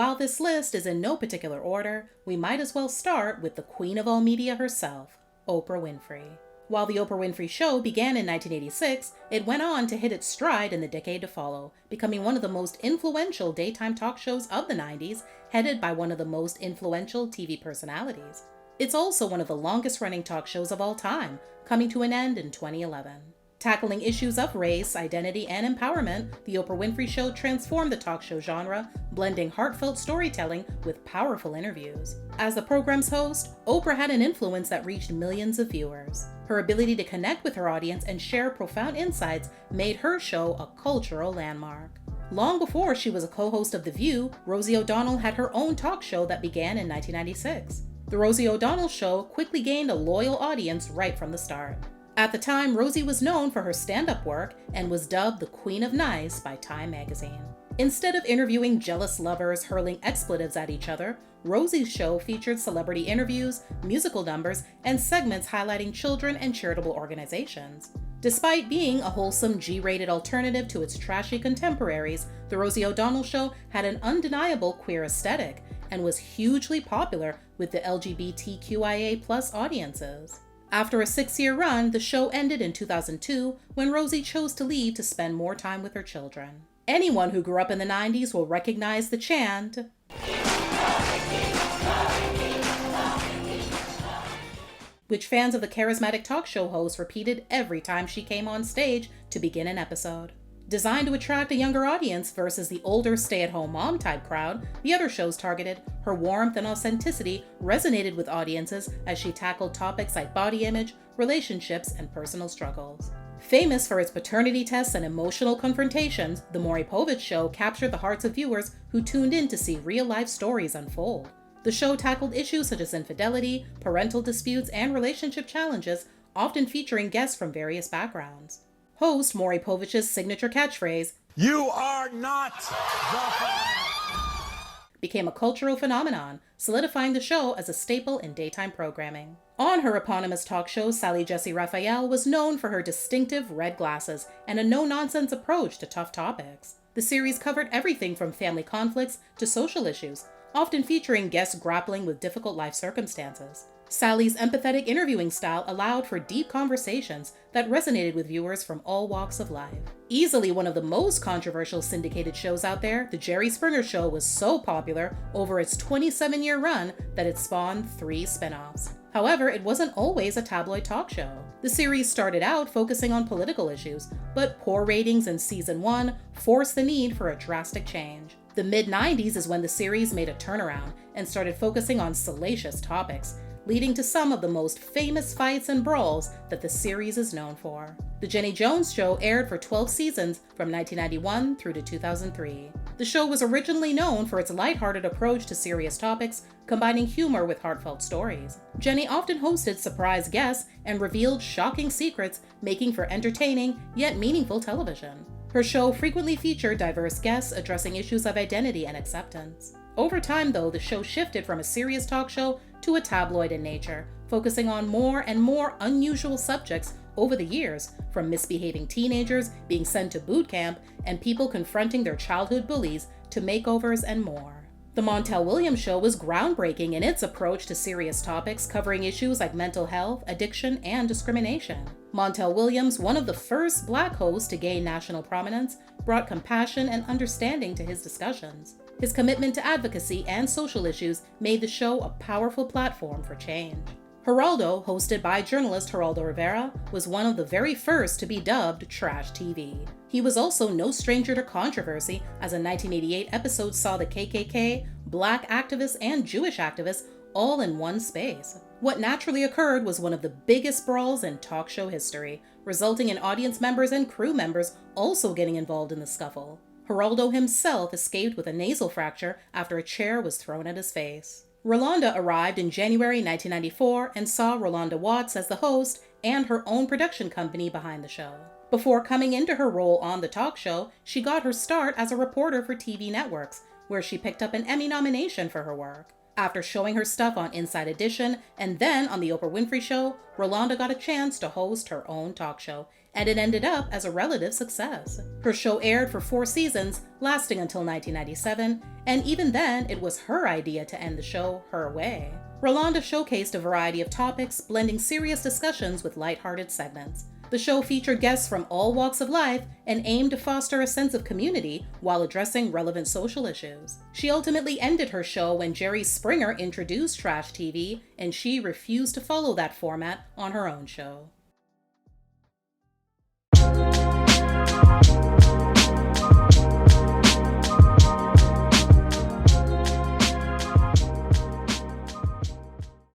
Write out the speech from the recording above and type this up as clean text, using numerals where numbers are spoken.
while this list is in no particular order, we might as well start with the queen of all media herself, Oprah Winfrey. While The Oprah Winfrey Show began in 1986, it went on to hit its stride in the decade to follow, becoming one of the most influential daytime talk shows of the 90s, headed by one of the most influential TV personalities. It's also one of the longest-running talk shows of all time, coming to an end in 2011. Tackling issues of race, identity, and empowerment, The Oprah Winfrey Show transformed the talk show genre, blending heartfelt storytelling with powerful interviews. As the program's host, Oprah had an influence that reached millions of viewers. Her ability to connect with her audience and share profound insights made her show a cultural landmark. Long before she was a co-host of The View, Rosie O'Donnell had her own talk show that began in 1996. The Rosie O'Donnell Show quickly gained a loyal audience right from the start. At the time, Rosie was known for her stand-up work and was dubbed the Queen of Nice by Time magazine. Instead of interviewing jealous lovers hurling expletives at each other, Rosie's show featured celebrity interviews, musical numbers, and segments highlighting children and charitable organizations. Despite being a wholesome G-rated alternative to its trashy contemporaries, The Rosie O'Donnell Show had an undeniable queer aesthetic and was hugely popular with the LGBTQIA+ audiences. After a 6-year run, the show ended in 2002 when Rosie chose to leave to spend more time with her children. Anyone who grew up in the 90s will recognize the chant, which fans of the charismatic talk show host repeated every time she came on stage to begin an episode. Designed to attract a younger audience versus the older stay-at-home mom type crowd the other shows targeted, her warmth and authenticity resonated with audiences as she tackled topics like body image, relationships, and personal struggles. Famous for its paternity tests and emotional confrontations, The Maury Povich Show captured the hearts of viewers who tuned in to see real-life stories unfold. The show tackled issues such as infidelity, parental disputes, and relationship challenges, often featuring guests from various backgrounds. Host Maury Povich's signature catchphrase, "You are not the father," became a cultural phenomenon, solidifying the show as a staple in daytime programming. On her eponymous talk show, Sally Jessy Raphael was known for her distinctive red glasses and a no-nonsense approach to tough topics. The series covered everything from family conflicts to social issues, often featuring guests grappling with difficult life circumstances. Sally's empathetic interviewing style allowed for deep conversations that resonated with viewers from all walks of life. Easily one of the most controversial syndicated shows out there, The Jerry Springer Show was so popular over its 27-year run that it spawned 3 spin-offs. However, it wasn't always a tabloid talk show. The series started out focusing on political issues, but poor ratings in season 1 forced the need for a drastic change. The mid-90s is when the series made a turnaround and started focusing on salacious topics, leading to some of the most famous fights and brawls that the series is known for. The Jenny Jones Show aired for 12 seasons from 1991 through to 2003. The show was originally known for its lighthearted approach to serious topics, combining humor with heartfelt stories. Jenny often hosted surprise guests and revealed shocking secrets, making for entertaining yet meaningful television. Her show frequently featured diverse guests addressing issues of identity and acceptance. Over time, though, the show shifted from a serious talk show to a tabloid in nature, focusing on more and more unusual subjects over the years, from misbehaving teenagers being sent to boot camp and people confronting their childhood bullies to makeovers and more. The Montel Williams Show was groundbreaking in its approach to serious topics, covering issues like mental health, addiction, and discrimination. Montel Williams, one of the first Black hosts to gain national prominence, brought compassion and understanding to his discussions. His commitment to advocacy and social issues made the show a powerful platform for change. Geraldo, hosted by journalist Geraldo Rivera, was one of the very first to be dubbed Trash TV. He was also no stranger to controversy, as a 1988 episode saw the KKK, Black activists, and Jewish activists all in one space. What naturally occurred was one of the biggest brawls in talk show history, resulting in audience members and crew members also getting involved in the scuffle. Geraldo himself escaped with a nasal fracture after a chair was thrown at his face. Rolanda arrived in January 1994 and saw Rolanda Watts as the host and her own production company behind the show. Before coming into her role on the talk show, she got her start as a reporter for TV networks, where she picked up an Emmy nomination for her work. After showing her stuff on Inside Edition and then on The Oprah Winfrey Show, Rolanda got a chance to host her own talk show, and it ended up as a relative success. Her show aired for 4 seasons, lasting until 1997, and even then, it was her idea to end the show her way. Rolanda showcased a variety of topics, blending serious discussions with lighthearted segments. The show featured guests from all walks of life and aimed to foster a sense of community while addressing relevant social issues. She ultimately ended her show when Jerry Springer introduced trash TV, and she refused to follow that format on her own show.